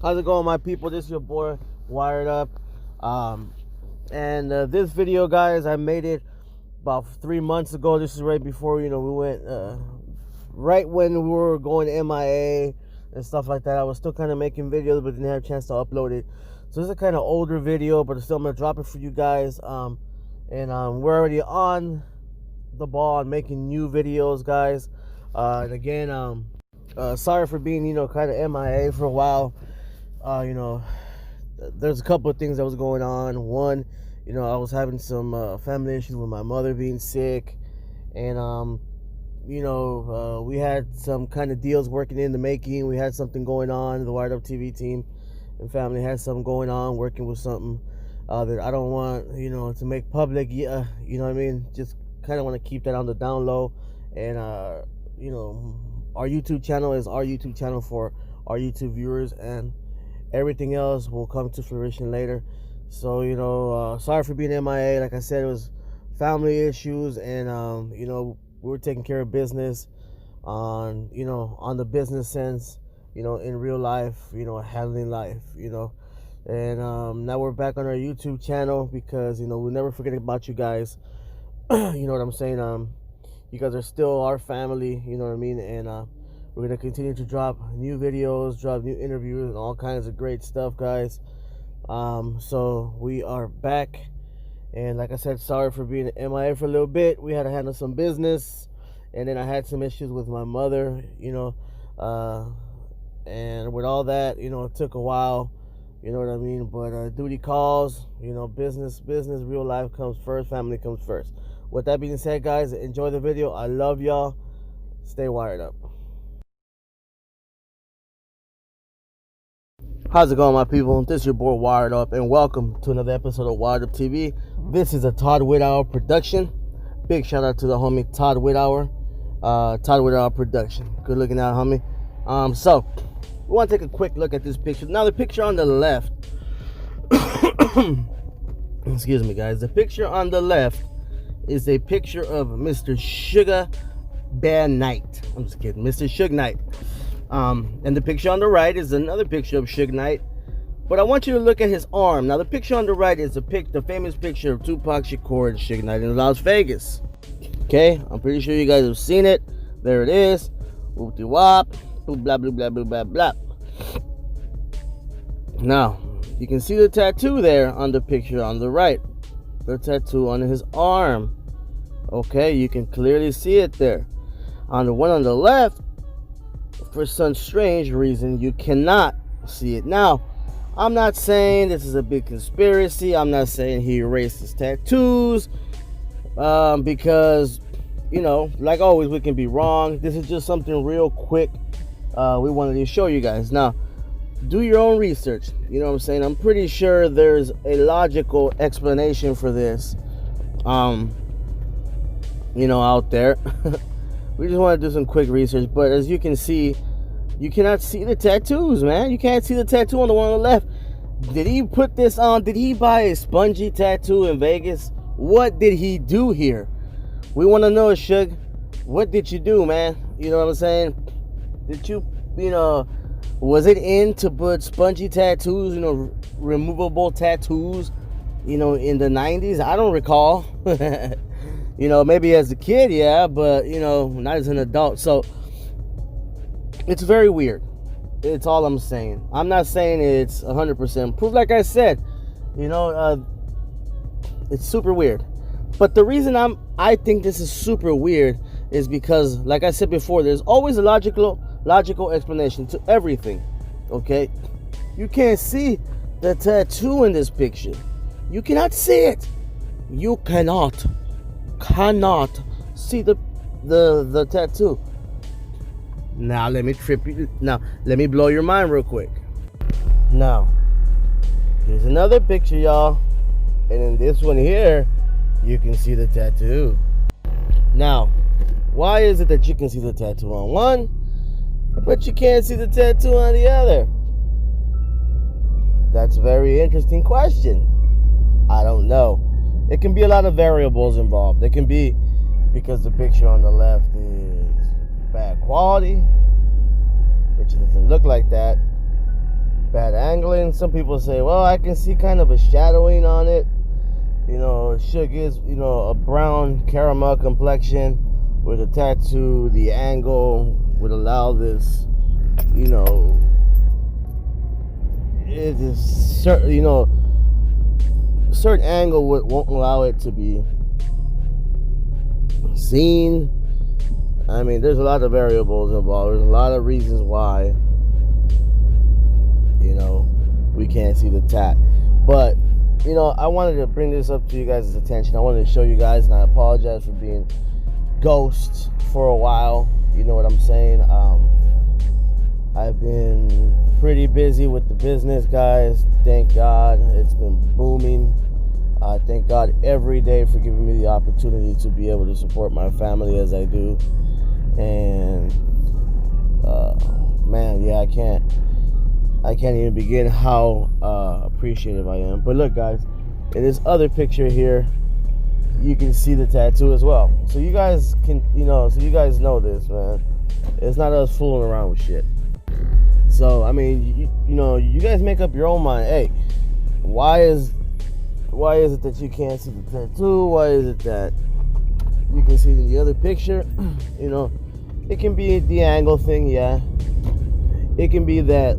How's it going, my people? This is your boy Wired Up. This video, guys, I made it about 3 months ago. This is right before, we went, right when we were going to MIA and stuff like that. I was still kind of making videos, but didn't have a chance to upload it. So this is a kind of older video, but still I'm going to drop it for you guys. We're already on the ball and making new videos, guys. And again, sorry for being, kind of MIA for a while. There's a couple of things that was going on. One, I was having some family issues with my mother being sick, and we had some kind of deals working in the making. We had something going on. The Wired Up TV team and family had something going on, working with something that I don't want, to make public. Yeah, you know what I mean? Just kind of want to keep that on the down low. And our YouTube channel is our YouTube channel for our YouTube viewers, and everything else will come to fruition later. So, sorry for being MIA. Like I said, it was family issues, and, we were taking care of business on the business sense, in real life, handling life, And now we're back on our YouTube channel because, we'll never forget about you guys. You know what I'm saying? You guys are still our family, you know what I mean? And we're going to continue to drop new videos, drop new interviews, and all kinds of great stuff, guys. So we are back. And like I said, sorry for being MIA for a little bit. We had to handle some business. And then I had some issues with my mother, and with all that, it took a while, you know what I mean? But duty calls, business, real life comes first, family comes first. With that being said, guys, enjoy the video. I love y'all. Stay wired up. How's it going, my people? This is your boy Wired Up, and welcome to another episode of Wired Up TV. This is a Todd Whithour production. Big shout out to the homie Todd Whithour. Todd Whithour production. Good looking out, homie. So we want to take a quick look at this picture. Now, the picture on the left, excuse me, guys. The picture on the left is a picture of Mr. Suge Knight. I'm just kidding, Mr. Suge Knight. And the picture on the right is another picture of Suge Knight. But I want you to look at his arm. Now, the picture on the right is the famous picture of Tupac Shakur and Suge Knight in Las Vegas. Okay, I'm pretty sure you guys have seen it. There it is. Whoop-de-wop. Blah, blah, blah, blah, blah, blah. Now, you can see the tattoo there on the picture on the right. The tattoo on his arm. Okay, you can clearly see it there. On the one on the left, for some strange reason, you cannot see it. Now, I'm not saying this is a big conspiracy. I'm not saying he erased his tattoos, because, like always, we can be wrong. This is just something real quick we wanted to show you guys. Now, do your own research. You know what I'm saying? I'm pretty sure there's a logical explanation for this, out there. We just want to do some quick research. But as you can see, you cannot see the tattoos, man. You can't see the tattoo on the one on the left. Did he put this on? Did he buy a spongy tattoo in Vegas? What did he do here? We want to know, Suge. What did you do, man? You know what I'm saying? Did you, was it in to put spongy tattoos, removable tattoos, in the 90s? I don't recall. Maybe as a kid, yeah, but, not as an adult. So, it's very weird. It's all I'm saying. I'm not saying it's 100% proof. Like I said, it's super weird. But the reason I think this is super weird is because, like I said before, there's always a logical explanation to everything. Okay? You can't see the tattoo in this picture. You cannot see it. You cannot see the tattoo. Now let me trip you. Now let me blow your mind real quick. Now here's another picture, y'all, and in this one here, you can see the tattoo. Now, why is it that you can see the tattoo on one, but you can't see the tattoo on the other? That's a very interesting question. I don't know. It can be a lot of variables involved. It can be because the picture on the left is bad quality, which doesn't look like that. bad angling. Some people say, well, I can see kind of a shadowing on it. You know, Suge is, you know, a brown caramel complexion with a tattoo. The angle would allow this, you know, it is certain, you know, a certain angle won't allow it to be seen. I mean, there's a lot of variables involved. There's a lot of reasons why, you know, we can't see the tat. But, you know, I wanted to bring this up to you guys' attention. I wanted to show you guys, and I apologize for being ghost for a while. You know what I'm saying? I've been pretty busy with the business, guys. Thank God. It's been booming. Thank God every day for giving me the opportunity to be able to support my family as I do. And man, yeah, I can't even begin how appreciative I am. But look, guys, in this other picture here, you can see the tattoo as well. So you guys can, you know, so you guys know this, man. It's not us fooling around with shit. So I mean, you know, you guys make up your own mind. Hey, why is it that you can't see the tattoo? Why is it that you can see the other picture? You know, it can be the angle thing, yeah. It can be that,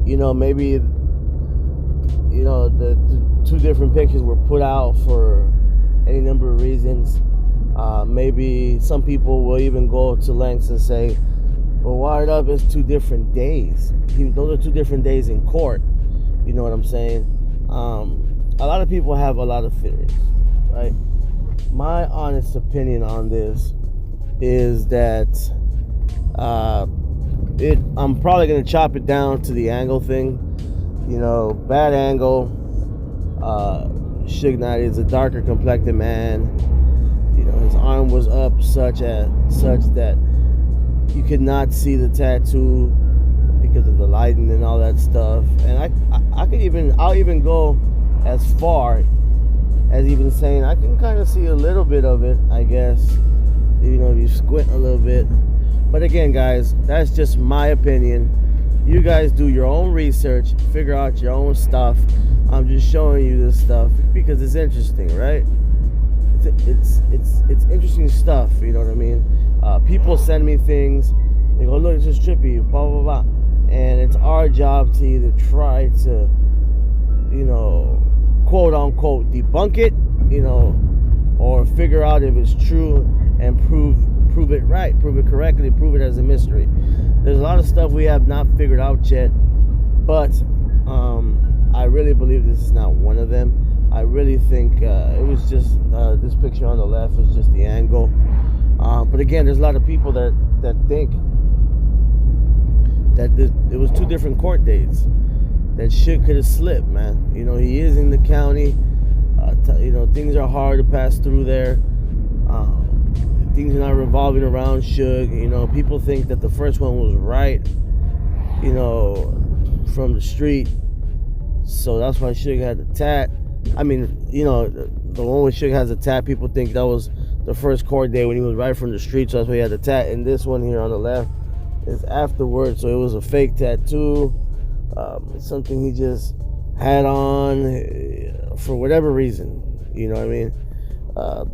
you know, maybe, you know, the two different pictures were put out for any number of reasons. Maybe some people will even go to lengths and say, well, Wired Up is 2 different days. Those are 2 different days in court. You know what I'm saying? A lot of people have a lot of theories, right? My honest opinion on this is that I'm probably going to chop it down to the angle thing. You know, bad angle. Suge Knight is a darker complected man. You know, his arm was up such that you could not see the tattoo because of the lighting and all that stuff. And I'll even go as far as even saying I can kind of see a little bit of it, I guess. You know, if you squint a little bit. But again, guys, that's just my opinion. You guys do your own research, figure out your own stuff. I'm just showing you this stuff because it's interesting, right? It's interesting stuff, you know what I mean? People send me things. They go, look, this is trippy, blah, blah, blah. And it's our job to either try to, you know, quote unquote, debunk it, you know, or figure out if it's true and prove it right, prove it correctly, prove it as a mystery. There's a lot of stuff we have not figured out yet, but I really believe this is not one of them. I really think it was just this picture on the left was just the angle. But again, there's a lot of people that think that it was 2 different court dates. That shit could have slipped, man. You know, he is in the county. You know, things are hard to pass through there. Things are not revolving around Suge. You know, people think that the first one was right, you know, from the street. So that's why Suge had the tat. I mean, you know, the one where Suge has a tat, people think that was the first court day when he was right from the street. So that's why he had the tat. And this one here on the left is afterwards. So it was a fake tattoo. Something he just had on for whatever reason. You know what I mean?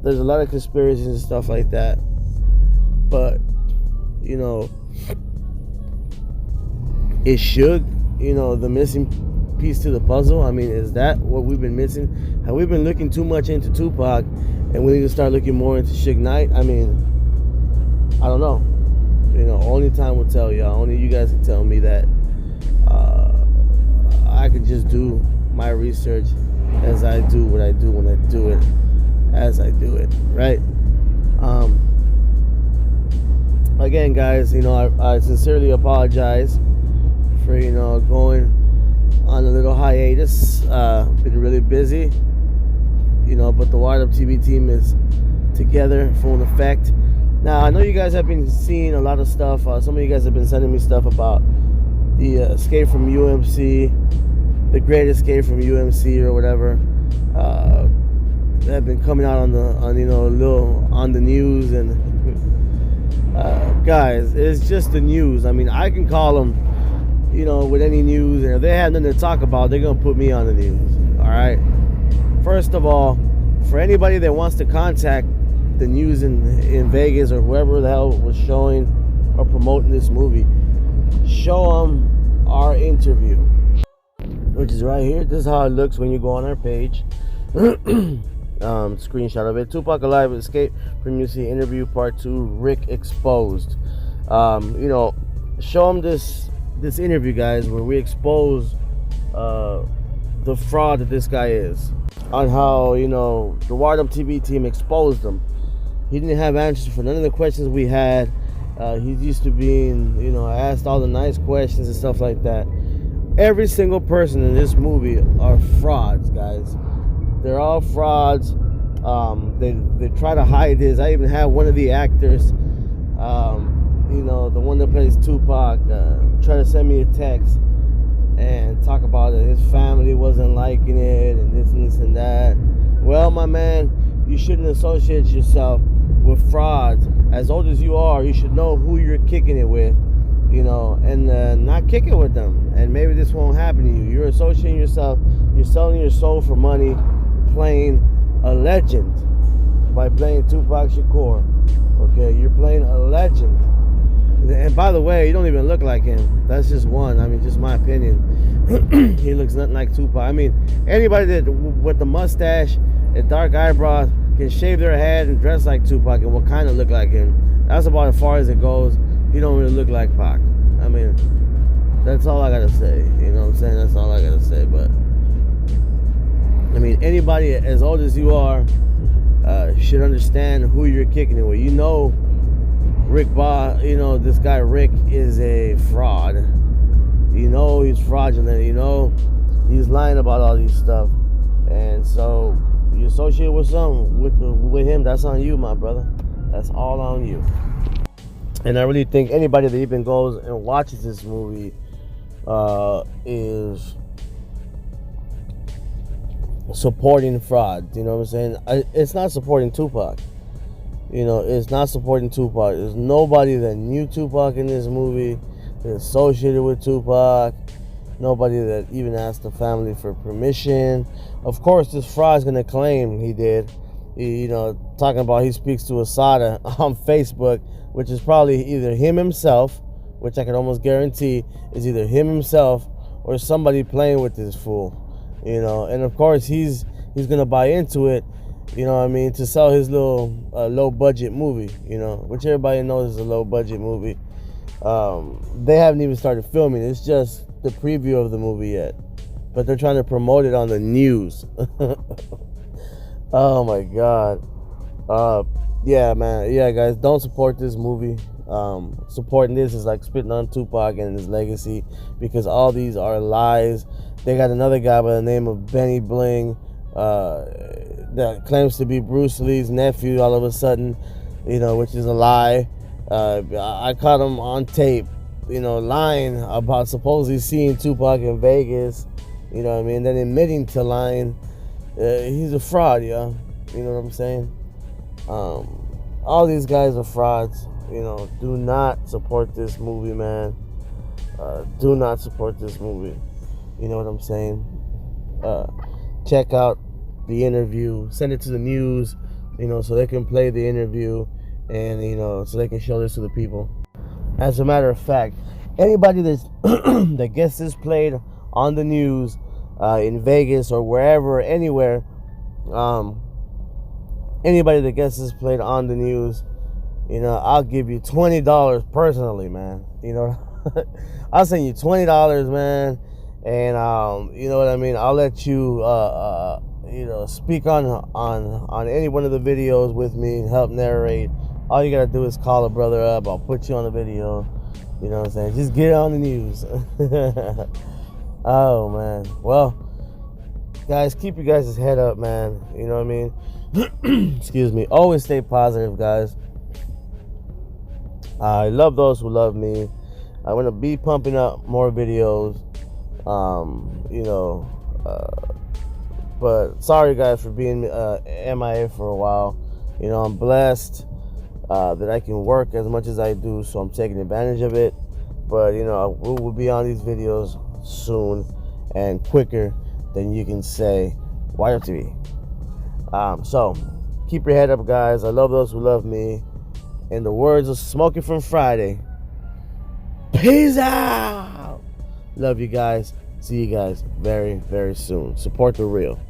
There's a lot of conspiracies and stuff like that. But, you know, is Suge, you know, the missing piece to the puzzle? I mean, is that what we've been missing? Have we been looking too much into Tupac and we need to start looking more into Suge Knight? I mean, I don't know. You know, only time will tell, y'all. Only you guys can tell me that. I could just do my research as I do what I do when I do it, as I do it, right? Again, guys, you know, I sincerely apologize for, you know, going on a little hiatus. Been really busy, you know, but the Wired Up TV team is together, full effect. Now, I know you guys have been seeing a lot of stuff. Some of you guys have been sending me stuff about the escape from UMC, the Great Escape from UMC or whatever. That have been coming out on you know, a little on the news. And guys, it's just the news. I mean, I can call them with any news, and if they have nothing to talk about, they're gonna put me on the news. All right. First of all, for anybody that wants to contact the news in Vegas or whoever the hell was showing or promoting this movie, show them our interview, which is right here. This is how it looks when you go on our page. Screenshot of it. Tupac Alive Escape from UC Interview Part 2, Rick Exposed. Show them this interview, guys, where we expose the fraud that this guy is, on how the Wired Up TV team exposed him. He didn't have answers for none of the questions we had. He's used to being asked all the nice questions and stuff like that. Every single person in this movie are frauds, guys. They're all frauds. They try to hide this. I even have one of the actors, the one that plays Tupac, try to send me a text and talk about it. His family wasn't liking it and this and that. Well, my man, you shouldn't associate yourself with frauds. As old as you are, you should know who you're kicking it with, and not kick it with them. And maybe this won't happen to you. You're associating yourself, you're selling your soul for money, playing a legend by playing Tupac Shakur. Okay, you're playing a legend. And by the way, you don't even look like him. That's just one. I mean, just my opinion. He looks nothing like Tupac. I mean, anybody that with the mustache and dark eyebrows can shave their head and dress like Tupac and will kind of look like him. That's about as far as it goes. He don't really look like Pac. I mean, that's all I gotta say. You know what I'm saying? That's all I gotta say. But I mean, anybody as old as you are should understand who you're kicking it with. Rick Ba, this guy Rick is a fraud. He's fraudulent. He's lying about all these stuff. And so you associate with with him, that's on you, my brother. That's all on you. And I really think anybody that even goes and watches this movie is supporting fraud. You know what I'm saying? It's not supporting Tupac. It's not supporting Tupac. There's nobody that knew Tupac in this movie, that associated with Tupac. Nobody that even asked the family for permission. Of course, this fraud's gonna claim he did. Talking about he speaks to Asada on Facebook, which is probably either him himself, which I can almost guarantee is either him himself or somebody playing with this fool. And of course he's gonna buy into it. To sell his little low budget movie. Which everybody knows is a low budget movie. They haven't even started filming. It's just the preview of the movie yet, but they're trying to promote it on the news. Oh my god. Yeah, man. Yeah, guys, don't support this movie. Supporting this is like spitting on Tupac and his legacy, because all these are lies. They got another guy by the name of Benny Bling that claims to be Bruce Lee's nephew all of a sudden, which is a lie. I caught him on tape, lying about supposedly seeing Tupac in Vegas, then admitting to lying. He's a fraud, yeah. You know what I'm saying? All these guys are frauds. Do not support this movie, man. Do not support this movie. You know what I'm saying? Check out the interview. Send it to the news, so they can play the interview, and so they can show this to the people. As a matter of fact, anybody that gets this played on the news in Vegas or wherever, anywhere, anybody that gets this played on the news, I'll give you $20 personally, man. I'll send you $20, man, and you know what I mean. I'll let you speak on any one of the videos with me and help narrate. All you gotta do is call a brother up. I'll put you on the video. You know what I'm saying? Just get it on the news. Oh man. Well, guys, keep your guys' head up, man. You know what I mean? Excuse me. Always stay positive, guys. I love those who love me. I'm gonna be pumping up more videos. But sorry guys for being MIA for a while. I'm blessed that I can work as much as I do, so I'm taking advantage of it. But we will be on these videos soon and quicker than you can say Wire TV. So keep your head up, guys. I love those who love me. In the words of Smoking from Friday, peace out. Love you guys. See you guys very, very soon. Support the real.